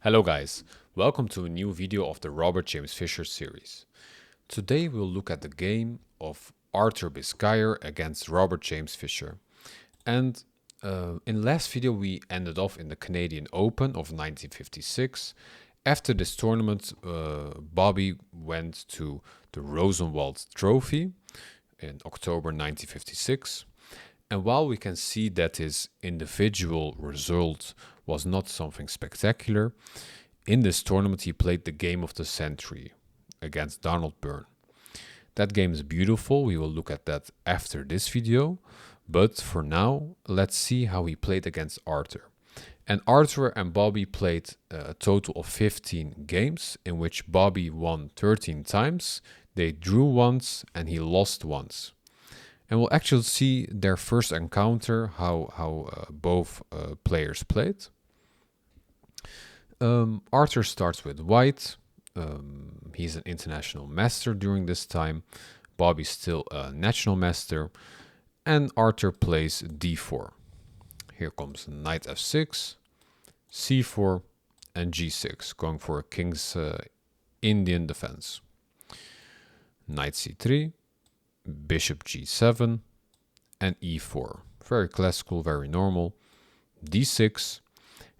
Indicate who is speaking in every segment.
Speaker 1: Hello guys, welcome to a new video of the Robert James Fischer series. Today we'll look at the game of Arthur Bisguier against Robert James Fischer. And in last video we ended off in the Canadian Open of 1956. After this tournament, Bobby went to the Rosenwald Trophy in October 1956. And while we can see that his individual result was not something spectacular, in this tournament he played the game of the century against Donald Byrne. That game is beautiful, we will look at that after this video, but for now, let's see how he played against Arthur. And Arthur and Bobby played a total of 15 games, in which Bobby won 13 times, they drew once, and he lost once. And we'll actually see their first encounter, how both players played. Arthur starts with white. He's an international master during this time. Bobby's still a national master. And Arthur plays d4. Here comes knight f6, c4, and g6, going for a king's Indian defense. Knight c3, bishop g7, and e4. Very classical, very normal. d6,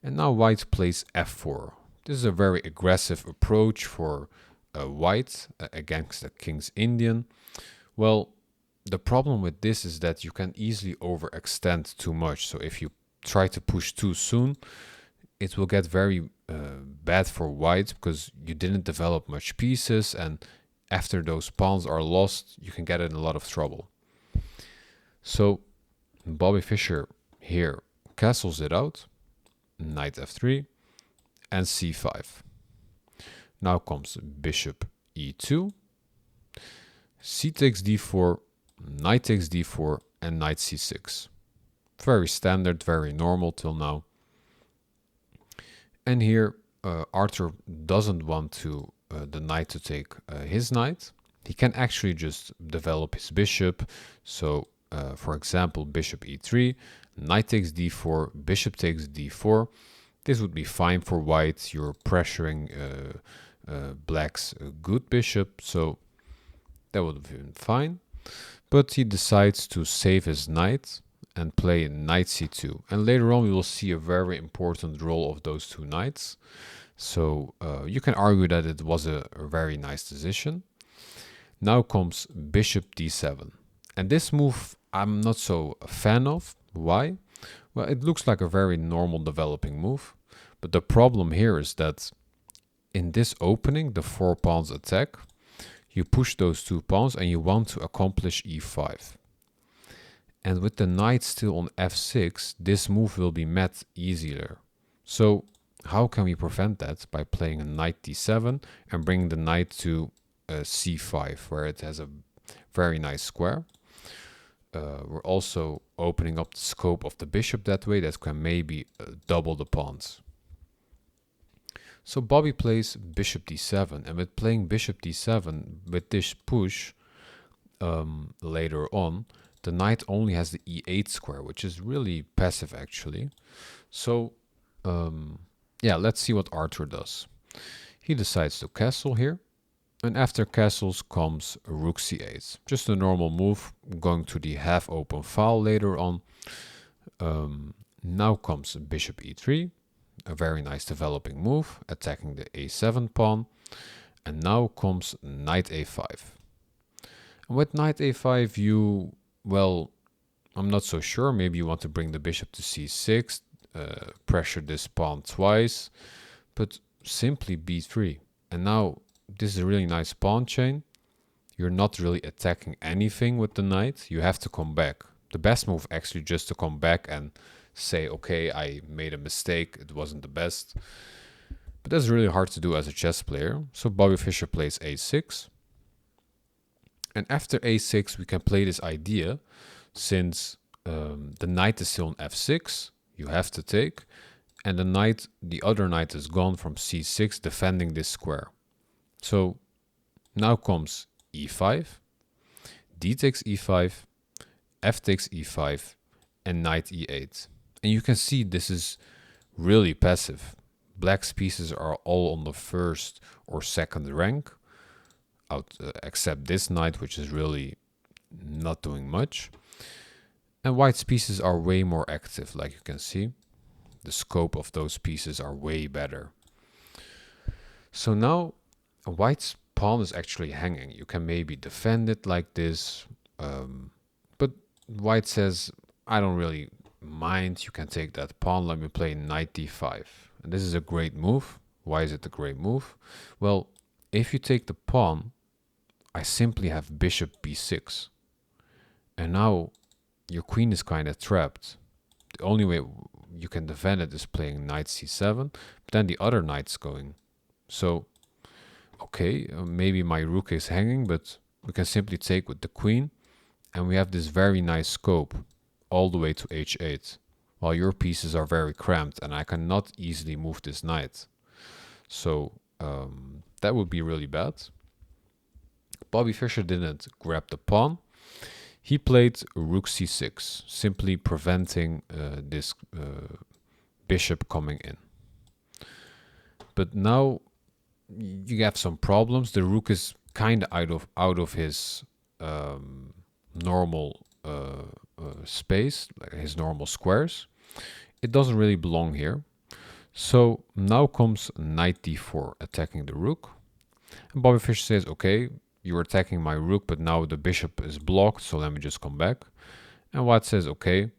Speaker 1: and now white plays f4. This is a very aggressive approach for white against the king's Indian. Well, the problem with this is that you can easily overextend too much. So if you try to push too soon, it will get very bad for white because you didn't develop much pieces, and after those pawns are lost, you can get in a lot of trouble. So Bobby Fischer here castles it out, knight f3 and c5. Now comes bishop e2, c takes d4, knight takes d4, and knight c6. Very standard, very normal till now. And here Arthur doesn't want to the knight to take his knight. He can actually just develop his bishop. So for example, bishop e3, knight takes d4, bishop takes d4. This would be fine for white. You're pressuring black's good bishop, so that would have been fine. But he decides to save his knight and play knight c2. And later on we will see a very important role of those two knights. So you can argue that it was a very nice decision. Now comes bishop d7. And this move I'm not so a fan of. Why? Well, it looks like a very normal developing move. But the problem here is that in this opening, the 4 pawns attack, you push those 2 pawns and you want to accomplish e5. And with the knight still on f6, this move will be met easier. So how can we prevent that? By playing a knight d7 and bringing the knight to c5, where it has a very nice square. We're also opening up the scope of the bishop that way. That can maybe double the pawns. So Bobby plays bishop d7, and with playing bishop d7, with this push later on, the knight only has the e8 square, which is really passive actually. So yeah, let's see what Arthur does. He decides to castle here, and after castles comes rook c8. Just a normal move, going to the half open file later on. Now comes bishop e3, a very nice developing move, attacking the a7 pawn. And now comes knight a5. And with knight a5 well, I'm not so sure, maybe you want to bring the bishop to c6, pressure this pawn twice, but simply b3. And now this is a really nice pawn chain. You're not really attacking anything with the knight. You have to come back. The best move actually just to come back and say, okay, I made a mistake, it wasn't the best. But that's really hard to do as a chess player. So Bobby Fischer plays a6. And after a6 we can play this idea, since the knight is still on f6, you have to take, and the other knight is gone from c6 defending this square. So now comes e5, d takes e5, f takes e5, and knight e8. And you can see this is really passive. black's pieces are all on the first or second rank, except this knight, which is really not doing much. And white's pieces are way more active, like you can see. The scope of those pieces are way better. So now white's pawn is actually hanging. You can maybe defend it like this, but white says, I don't really mind. You can take that pawn. Let me play knight d5. And this is a great move. Why is it a great move? Well, if you take the pawn, I simply have bishop b6. And now your queen is kind of trapped. The only way you can defend it is playing knight c7, but then the other knight's going. So, okay, maybe my rook is hanging, but we can simply take with the queen, and we have this very nice scope all the way to h8, while your pieces are very cramped, and I cannot easily move this knight. So that would be really bad. Bobby Fischer didn't grab the pawn. He played rook c6, simply preventing this bishop coming in. But now you have some problems. The rook is kind of out of his normal space, like his normal squares. It doesn't really belong here. So now comes knight d4, attacking the rook. And Bobby Fischer says, okay, you're attacking my rook, but now the bishop is blocked, so let me just come back. And white says, okay,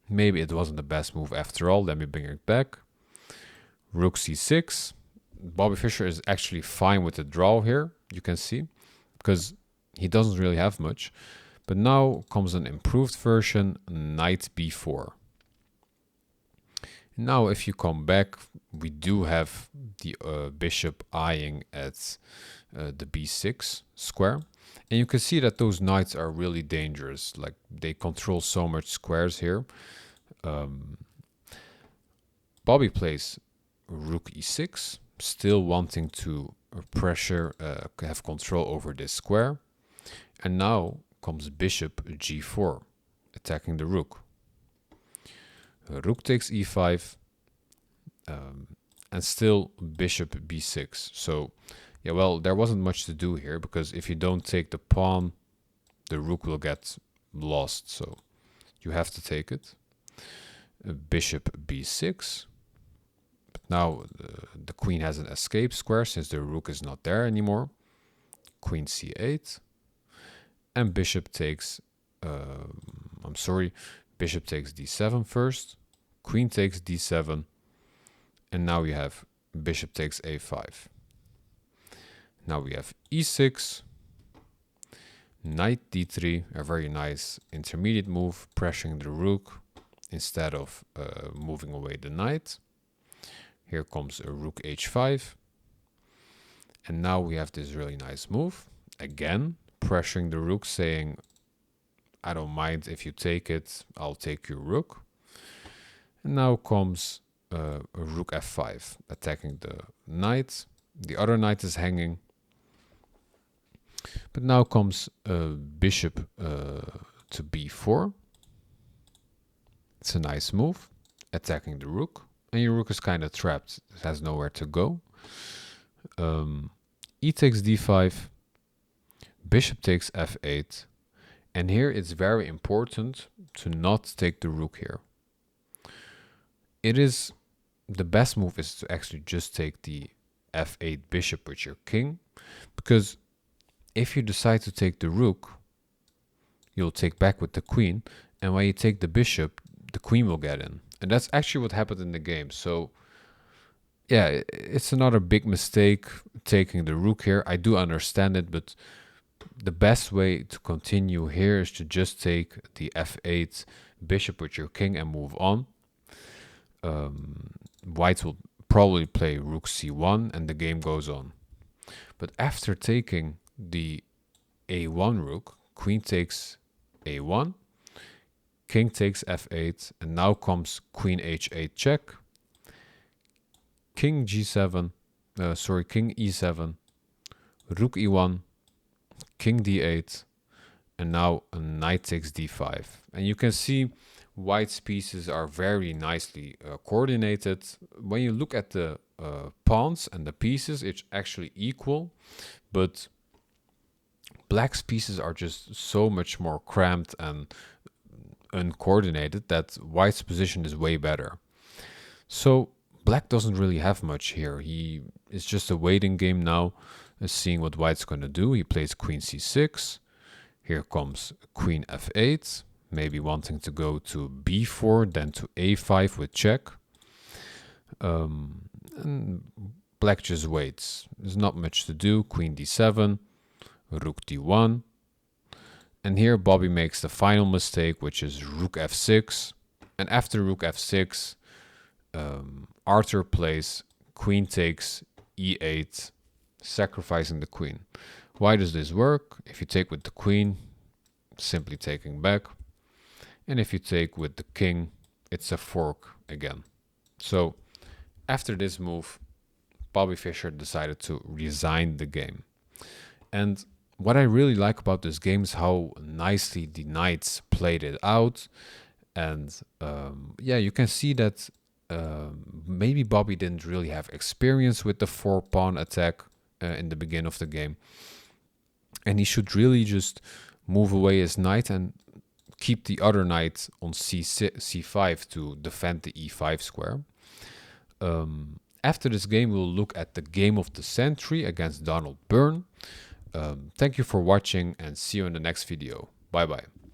Speaker 1: maybe it wasn't the best move after all, let me bring it back. Rook c6. Bobby Fischer is actually fine with the draw here, you can see, because he doesn't really have much. But now comes an improved version, knight b4. Now if you come back, we do have the bishop eyeing at the b6 square. And you can see that those knights are really dangerous. Like, they control so much squares here. Bobby plays rook e6, still wanting to pressure, have control over this square. And now comes bishop g4, attacking the rook. Rook takes e5, and still bishop b6. So, yeah, well, there wasn't much to do here, because if you don't take the pawn, the rook will get lost. So you have to take it. Bishop b6. But now the queen has an escape square since the rook is not there anymore. Queen c8. And bishop takes, bishop takes d7 first. Queen takes d7. And now we have bishop takes a5. Now we have e6, knight d3, a very nice intermediate move, pressuring the rook instead of moving away the knight. Here comes a rook h5. And now we have this really nice move. Again, pressuring the rook, saying, I don't mind if you take it, I'll take your rook. And now comes a rook f5, attacking the knight. The other knight is hanging. But now comes bishop to b4. It's a nice move, attacking the rook. And your rook is kind of trapped. It has nowhere to go. E takes d5. Bishop takes f8. And here it's very important to not take the rook here. It is, the best move is to actually just take the f8 bishop with your king. Because if you decide to take the rook, you'll take back with the queen. And when you take the bishop, the queen will get in. And that's actually what happened in the game. So, yeah, it's another big mistake taking the rook here. I do understand it, but the best way to continue here is to just take the f8 bishop with your king and move on. White will probably play rook c1 and the game goes on. But after taking the a1 rook, queen takes a1, king takes f8, and now comes queen h8 check, king g7, king e7, rook e1, king d8, and now a knight takes d5. And you can see white's pieces are very nicely coordinated. When you look at the pawns and the pieces, it's actually equal, but black's pieces are just so much more cramped and uncoordinated that white's position is way better. So black doesn't really have much here. It's just a waiting game now, seeing what white's going to do. He plays queen c6. Here comes queen f8, maybe wanting to go to b4, then to a5 with check. And black just waits. There's not much to do. Queen d7, rook d1. And here Bobby makes the final mistake, which is rook f6. And after rook f6, Arthur plays queen takes e8, sacrificing the queen. Why does this work? If you take with the queen, simply taking back. And if you take with the king, it's a fork again. So after this move, Bobby Fischer decided to resign the game. And what I really like about this game is how nicely the knights played it out. And yeah, you can see that maybe Bobby didn't really have experience with the 4-pawn attack in the beginning of the game. And he should really just move away his knight and keep the other knight on c5 to defend the e5 square. After this game, we'll look at the game of the century against Donald Byrne. Thank you for watching and see you in the next video. Bye bye.